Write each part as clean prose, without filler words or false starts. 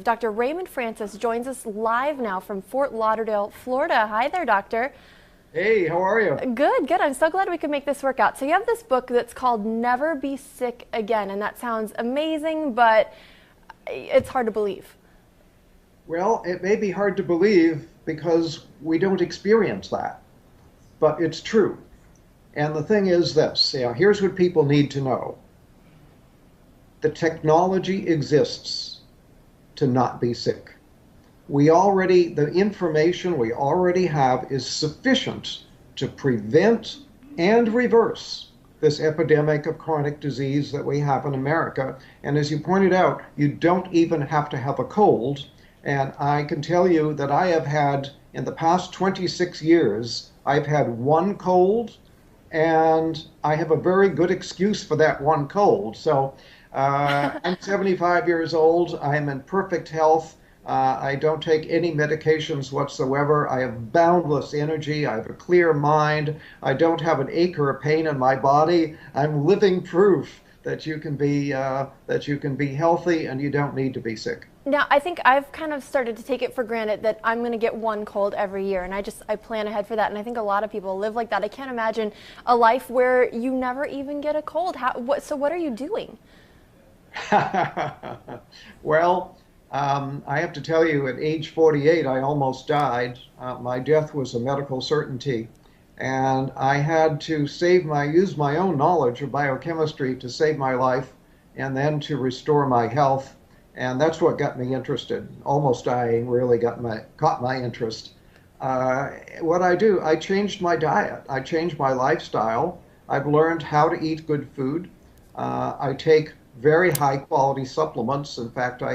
believe. Dr. Raymond Francis joins us live now from Fort Lauderdale, Florida. Hi there, doctor. Hey, how are you? Good, good. I'm so glad we could make this work out. So you have this book that's called Never Be Sick Again, and that sounds amazing, but it's hard to believe. Well, it may be hard to believe because we don't experience that, but it's true. And the thing is this, here's what people need to know. The technology exists to not be sick. The information we already have is sufficient to prevent and reverse this epidemic of chronic disease that we have in America. And as you pointed out, you don't even have to have a cold. And I can tell you that I have had, in the past 26 years, I've had one cold, and I have a very good excuse for that one cold. So I'm 75 years old. I am in perfect health. I don't take any medications whatsoever. I have boundless energy. I have a clear mind. I don't have an ache or a pain in my body. I'm living proof that you can be healthy and you don't need to be sick. Now, I think I've kind of started to take it for granted that I'm going to get one cold every year, and I plan ahead for that, and I think a lot of people live like that. I can't imagine a life where you never even get a cold. So what are you doing? Well, I have to tell you, at age 48, I almost died. My death was a medical certainty, and I had to use my own knowledge of biochemistry to save my life and then to restore my health. And that's what got me interested. Almost dying really caught my interest. What I do, I changed my diet. I changed my lifestyle. I've learned how to eat good food. I take very high quality supplements. In fact, I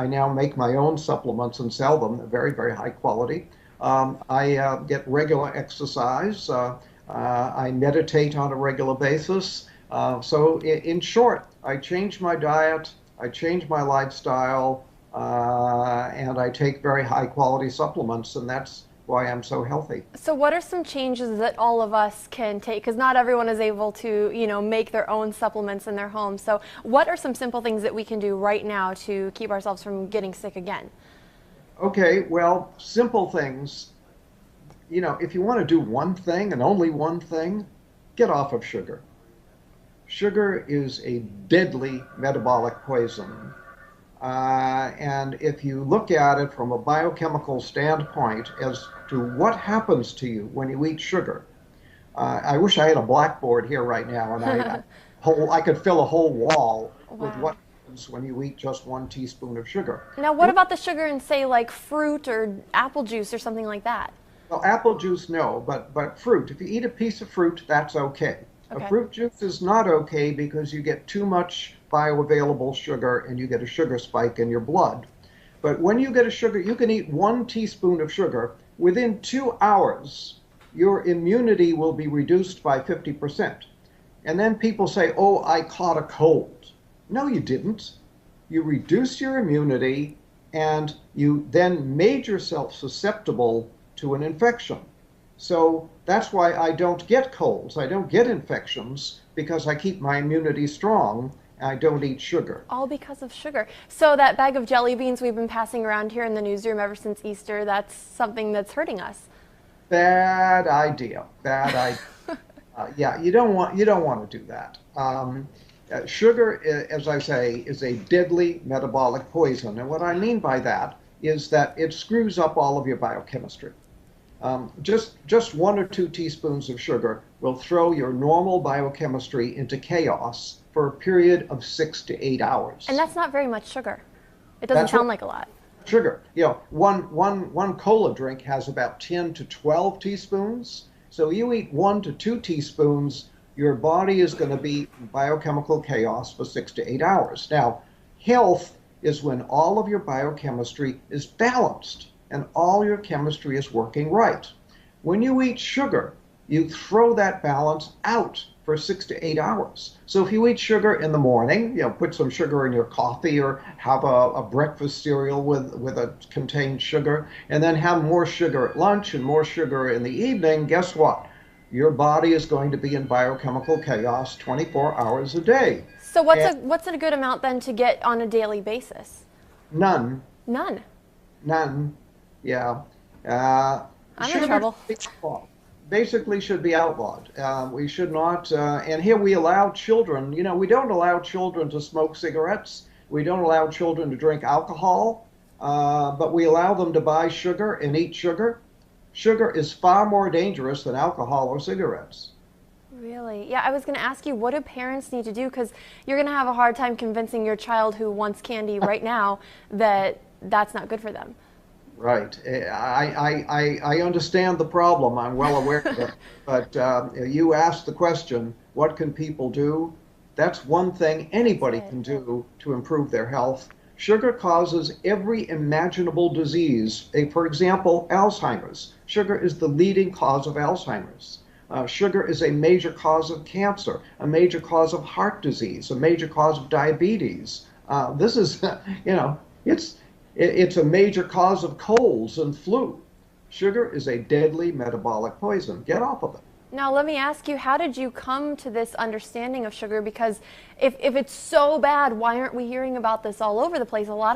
now make my own supplements and sell them, very, very high quality. I get regular exercise. I meditate on a regular basis. So in short, I changed my diet. I change my lifestyle, and I take very high quality supplements, and that's why I'm so healthy. So what are some changes that all of us can take? Because not everyone is able to, make their own supplements in their home. So what are some simple things that we can do right now to keep ourselves from getting sick again? Okay, well, simple things. If you want to do one thing and only one thing, get off of sugar. Sugar is a deadly metabolic poison. And if you look at it from a biochemical standpoint as to what happens to you when you eat sugar, I wish I had a blackboard here right now and I could fill a whole wall with what happens when you eat just 1 teaspoon of sugar. Now, what about the sugar in, say, like fruit or apple juice or something like that? Well, apple juice, no, but fruit. If you eat a piece of fruit, that's okay. Okay. A fruit juice is not okay because you get too much bioavailable sugar and you get a sugar spike in your blood. But when you get a sugar, you can eat 1 teaspoon of sugar. Within 2 hours, your immunity will be reduced by 50%. And then people say, oh, I caught a cold. No, you didn't. You reduced your immunity and you then made yourself susceptible to an infection. So that's why I don't get colds. I don't get infections because I keep my immunity strong and I don't eat sugar. All because of sugar. So that bag of jelly beans we've been passing around here in the newsroom ever since Easter, that's something that's hurting us. Bad idea. Bad idea. Yeah, you don't want to do that. Sugar, as I say, is a deadly metabolic poison. And what I mean by that is that it screws up all of your biochemistry. Just 1 or 2 teaspoons of sugar will throw your normal biochemistry into chaos for a period of 6 to 8 hours. And that's not very much sugar. It doesn't sound like a lot. Sugar. One cola drink has about 10 to 12 teaspoons. So you eat 1 to 2 teaspoons, your body is going to be in biochemical chaos for 6 to 8 hours. Now, health is when all of your biochemistry is balanced and all your chemistry is working right. When you eat sugar, you throw that balance out for 6 to 8 hours. So if you eat sugar in the morning, put some sugar in your coffee or have a breakfast cereal with a contained sugar, and then have more sugar at lunch and more sugar in the evening, guess what? Your body is going to be in biochemical chaos 24 hours a day. So what's a good amount then to get on a daily basis? None, None. none. Yeah. Uh, I'm in Sugar trouble. should be outlawed. Basically should be outlawed. We should not, and here we allow children, we don't allow children to smoke cigarettes. We don't allow children to drink alcohol, but we allow them to buy sugar and eat sugar. Sugar is far more dangerous than alcohol or cigarettes. Really? Yeah, I was going to ask you, what do parents need to do? Because you're going to have a hard time convincing your child who wants candy right now that that's not good for them. Right. I understand the problem. I'm well aware of it. But you asked the question, what can people do? That's one thing That's anybody it. can do to improve their health. Sugar causes every imaginable disease. For example, Alzheimer's. Sugar is the leading cause of Alzheimer's. Sugar is a major cause of cancer, a major cause of heart disease, a major cause of diabetes. This is, it's it's a major cause of colds and flu. Sugar is a deadly metabolic poison. Get off of it. Now, let me ask you, how did you come to this understanding of sugar? Because if it's so bad, why aren't we hearing about this all over the place? A lot of